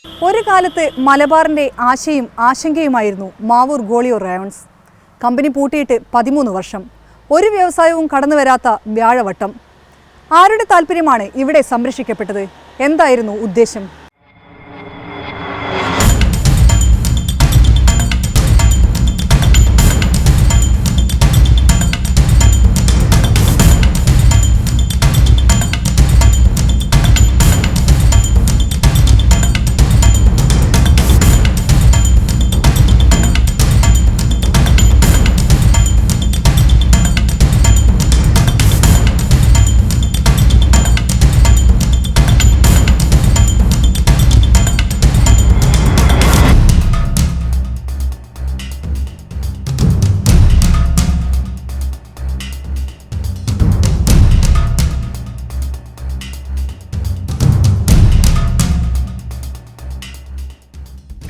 ഒരു കാലത്ത് മലബാറിൻ്റെ ആശയും ആശങ്കയുമായിരുന്നു മാവൂർ ഗോളിയോർ റയോൺസ്. കമ്പനി പൂട്ടിയിട്ട് 13 വർഷം. ഒരു വ്യവസായവും കടന്നു വരാത്ത വ്യാഴവട്ടം. ആരുടെ താല്പര്യമാണ് ഇവിടെ സംരക്ഷിക്കപ്പെട്ടത്? എന്തായിരുന്നു ഉദ്ദേശം?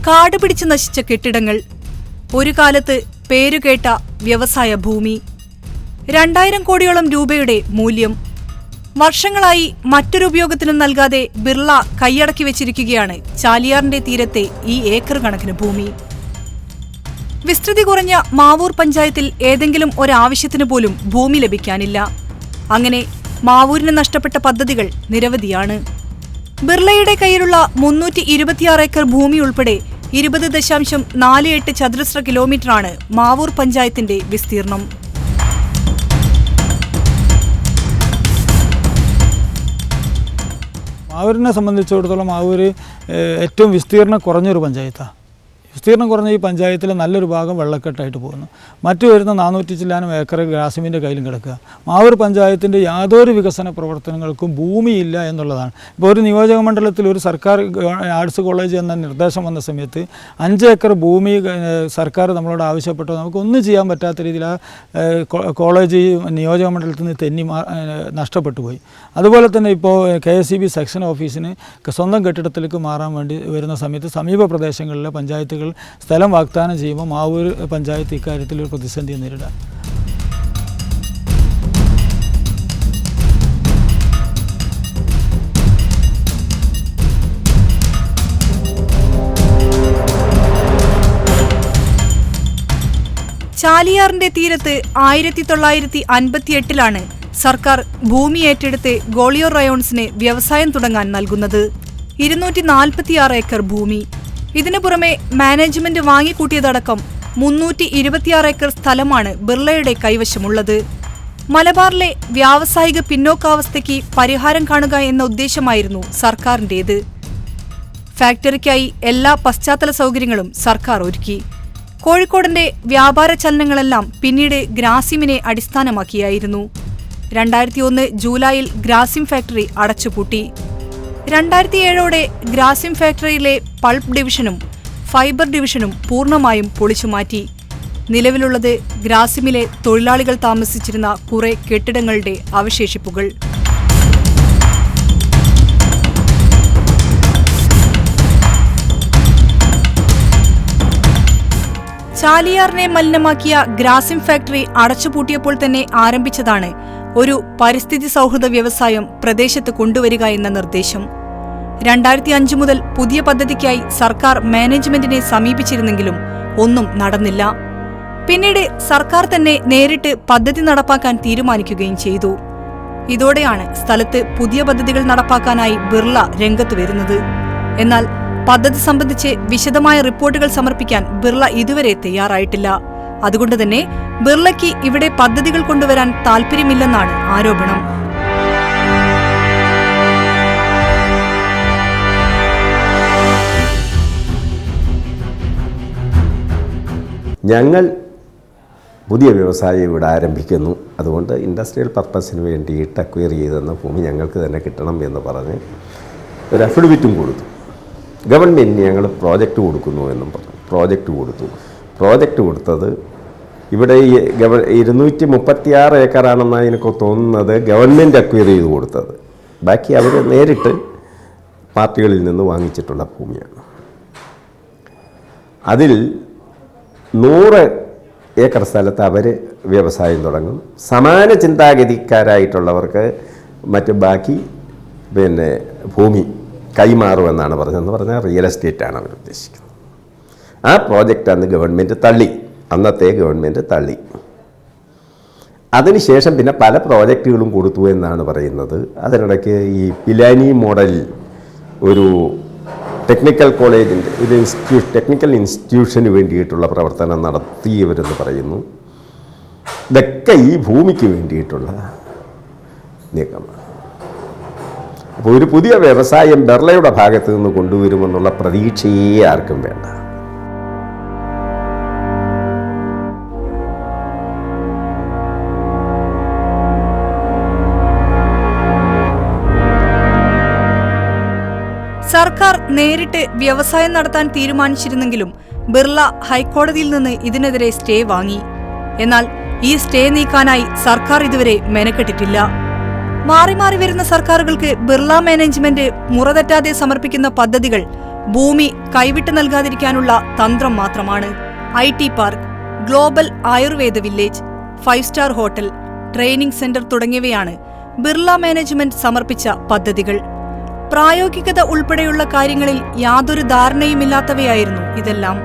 കാട് പിടിച്ച് നശിച്ച കെട്ടിടങ്ങൾ, ഒരു കാലത്ത് പേരുകേട്ട വ്യവസായ ഭൂമി, 2000 കോടിയോളം രൂപയുടെ മൂല്യം. വർഷങ്ങളായി മറ്റൊരു ഉപയോഗത്തിനും നൽകാതെ ബിർള കൈയടക്കി വെച്ചിരിക്കുകയാണ് ചാലിയാറിന്റെ തീരത്തെ ഈ ഏക്കർ കണക്കിന് ഭൂമി. വിസ്തൃതി കുറഞ്ഞ മാവൂർ പഞ്ചായത്തിൽ ഏതെങ്കിലും ഒരാവശ്യത്തിനു പോലും ഭൂമി ലഭിക്കാനില്ല. അങ്ങനെ മാവൂരിന് നഷ്ടപ്പെട്ട പദ്ധതികൾ നിരവധിയാണ്. ബിർളയുടെ കയ്യിലുള്ള 326 ഏക്കർ ഭൂമി ഉൾപ്പെടെ 20.48 ചതുരശ്ര കിലോമീറ്ററാണ് മാവൂർ പഞ്ചായത്തിന്റെ വിസ്തീർണം. മാവൂരിനെ സംബന്ധിച്ചിടത്തോളം മാവൂർ ഏറ്റവും വിസ്തീർണം കുറഞ്ഞൊരു പഞ്ചായത്താണ്. വിസ്തീർണം കുറഞ്ഞ ഈ പഞ്ചായത്തിൽ നല്ലൊരു ഭാഗം വെള്ളക്കെട്ടായിട്ട് പോകുന്നു. മറ്റു വരുന്ന 400 ചില്ലാനും ഏക്കർ ഗ്രാസിമിൻ്റെ കയ്യിലും കിടക്കുക. മാവൂർ പഞ്ചായത്തിൻ്റെ യാതൊരു വികസന പ്രവർത്തനങ്ങൾക്കും ഭൂമിയില്ല എന്നുള്ളതാണ്. ഇപ്പോൾ ഒരു നിയോജക മണ്ഡലത്തിൽ ഒരു സർക്കാർ ആർട്സ് കോളേജ് എന്ന നിർദ്ദേശം വന്ന സമയത്ത് 5 ഏക്കർ ഭൂമി സർക്കാർ നമ്മളോട് ആവശ്യപ്പെട്ടു. നമുക്കൊന്നും ചെയ്യാൻ പറ്റാത്ത രീതിയിൽ ആ കോളേജ് നിയോജക മണ്ഡലത്തിൽ നിന്ന് തെന്നി നഷ്ടപ്പെട്ടു പോയി. അതുപോലെ തന്നെ ഇപ്പോൾ KSEB സെക്ഷൻ ഓഫീസിന് സ്വന്തം കെട്ടിടത്തിലേക്ക് മാറാൻ വേണ്ടി വരുന്ന സമയത്ത് സമീപ പ്രദേശങ്ങളിലെ പഞ്ചായത്തുകൾ സ്ഥലം വാഗ്ദാനം ചെയ്യുമ്പോൾ മാവൂർ പഞ്ചായത്ത് ഇക്കാര്യത്തിൽ ഒരു പ്രതിസന്ധി നേരിടാം. ചാലിയാറിന്റെ തീരത്ത് 1958 സർക്കാർ ഭൂമി ഏറ്റെടുത്ത് ഗോളിയോർ റയോൺസിന് വ്യവസായം തുടങ്ങാൻ നൽകുന്നത്. 246 ഏക്കർ ഭൂമി. ഇതിനു പുറമെ മാനേജ്മെന്റ് വാങ്ങിക്കൂട്ടിയതടക്കം 326 ഏക്കർ സ്ഥലമാണ് ബിർളയുടെ കൈവശമുള്ളത്. മലബാറിലെ വ്യാവസായിക പിന്നോക്കാവസ്ഥയ്ക്ക് പരിഹാരം കാണുക എന്ന ഉദ്ദേശമായിരുന്നു സർക്കാരിൻ്റേത്. ഫാക്ടറിക്കായി എല്ലാ പശ്ചാത്തല സൗകര്യങ്ങളും സർക്കാർ ഒരുക്കി. കോഴിക്കോടിന്റെ വ്യാപാര ചലനങ്ങളെല്ലാം പിന്നീട് ഗ്രാസിമിനെ അടിസ്ഥാനമാക്കിയായിരുന്നു. 2001 ജൂലൈയിൽ ഗ്രാസിം ഫാക്ടറി അടച്ചുപൂട്ടി. 2007 ഗ്രാസിം ഫാക്ടറിയിലെ പൾപ്പ് ഡിവിഷനും ഫൈബർ ഡിവിഷനും പൂർണ്ണമായും പൊളിച്ചുമാറ്റി. നിലവിലുള്ളത് ഗ്രാസിമിലെ തൊഴിലാളികൾ താമസിച്ചിരുന്ന കുറെ കെട്ടിടങ്ങളുടെ അവശേഷിപ്പുകൾ. ചാലിയാറിനെ മലിനമാക്കിയ ഗ്രാസിം ഫാക്ടറി അടച്ചുപൂട്ടിയപ്പോൾ തന്നെ ആരംഭിച്ചതാണ് ഒരു പരിസ്ഥിതി സൗഹൃദ വ്യവസായം പ്രദേശത്ത് കൊണ്ടുവരിക എന്ന നിർദ്ദേശം. 2005 മുതൽ പുതിയ പദ്ധതിക്കായി സർക്കാർ മാനേജ്മെന്റിനെ സമീപിച്ചിരുന്നെങ്കിലും ഒന്നും നടന്നില്ല. പിന്നീട് സർക്കാർ തന്നെ നേരിട്ട് പദ്ധതി നടപ്പാക്കാൻ തീരുമാനിക്കുകയും ചെയ്തു. ഇതോടെയാണ് സ്ഥലത്ത് പുതിയ പദ്ധതികൾ നടപ്പാക്കാനായി ബിർള രംഗത്ത് വരുന്നത്. എന്നാൽ പദ്ധതി സംബന്ധിച്ച് വിശദമായ റിപ്പോർട്ടുകൾ സമർപ്പിക്കാൻ ബിർള ഇതുവരെ തയ്യാറായിട്ടില്ല. അതുകൊണ്ട് തന്നെ ബിർളയ്ക്ക് ഇവിടെ പദ്ധതികൾ കൊണ്ടുവരാൻ താൽപ്പര്യമില്ലെന്നാണ് ആരോപണം. ഞങ്ങൾ പുതിയ വ്യവസായം ഇവിടെ ആരംഭിക്കുന്നു. അതുകൊണ്ട് ഇൻഡസ്ട്രിയൽ പർപ്പസിന് വേണ്ടിയിട്ട് അക്വയർ ചെയ്തെന്ന ഭൂമി ഞങ്ങൾക്ക് തന്നെ കിട്ടണം എന്ന് പറഞ്ഞ് ഒരു അഫിഡവിറ്റും കൊടുത്തു. ഗവൺമെൻറ്റിന് ഞങ്ങൾ പ്രോജക്റ്റ് കൊടുക്കുന്നു എന്നും പറഞ്ഞു. പ്രോജക്റ്റ് കൊടുത്തത് ഇവിടെ 236 ഏക്കറാണെന്നാണ് എനിക്ക് തോന്നുന്നത് ഗവൺമെൻറ് അക്വയർ ചെയ്ത് കൊടുത്തത്. ബാക്കി അവർ നേരിട്ട് പാർട്ടികളിൽ നിന്ന് വാങ്ങിച്ചിട്ടുള്ള ഭൂമിയാണ്. അതിൽ 100 ഏക്കർ സ്ഥലത്ത് അവർ വ്യവസായം തുടങ്ങും. സമാന ചിന്താഗതിക്കാരായിട്ടുള്ളവർക്ക് മറ്റ് ബാക്കി ഭൂമി കൈമാറുമെന്നാണ് പറഞ്ഞതെന്ന് പറഞ്ഞാൽ റിയൽ എസ്റ്റേറ്റാണ് അവർ ഉദ്ദേശിക്കുന്നത്. ആ പ്രോജക്റ്റ് അന്ന് ഗവൺമെൻറ് തള്ളി, അന്നത്തെ ഗവൺമെൻറ് തള്ളി. അതിനുശേഷം പിന്നെ പല പ്രോജക്റ്റുകളും കൊടുത്തു എന്നാണ് പറയുന്നത്. അതിനിടയ്ക്ക് ഈ പിലാനി മോഡൽ ഒരു ടെക്നിക്കൽ കോളേജിൻ്റെ ഒരു ടെക്നിക്കൽ ഇൻസ്റ്റിറ്റ്യൂഷന് വേണ്ടിയിട്ടുള്ള പ്രവർത്തനം നടത്തിയവരെന്ന് പറയുന്നു. ഇതൊക്കെ ഈ ഭൂമിക്ക് വേണ്ടിയിട്ടുള്ള നീക്കമാണ്. അപ്പോൾ ഒരു പുതിയ വ്യവസായം ബിർളയുടെ ഭാഗത്ത് നിന്ന് കൊണ്ടുവരുമെന്നുള്ള പ്രതീക്ഷയെ ആർക്കും വേണ്ട. സർക്കാർ നേരിട്ട് വ്യവസായം നടത്താൻ തീരുമാനിച്ചിരുന്നെങ്കിലും ബിർള ഹൈക്കോടതിയിൽ നിന്ന് ഇതിനെതിരെ സ്റ്റേ വാങ്ങി. എന്നാൽ ഈ സ്റ്റേ നീക്കാനായി സർക്കാർ ഇതുവരെ മെനക്കെട്ടിട്ടില്ല. മാറി മാറി വരുന്ന സർക്കാരുകൾക്ക് ബിർള മാനേജ്മെന്റ് മുറതെറ്റാതെ സമർപ്പിക്കുന്ന പദ്ധതികൾ ഭൂമി കൈവിട്ട് നൽകാതിരിക്കാനുള്ള തന്ത്രം മാത്രമാണ്. IT park, global Ayurveda village, 5 star hotel, training centre തുടങ്ങിയവയാണ് ബിർള മാനേജ്മെന്റ് സമർപ്പിച്ച പദ്ധതികൾ. പ്രായോഗികത ഉൾപ്പെടെയുള്ള കാര്യങ്ങളിൽ യാതൊരു ധാരണയുമില്ലാത്തവയായിരുന്നു ഇതെല്ലാം.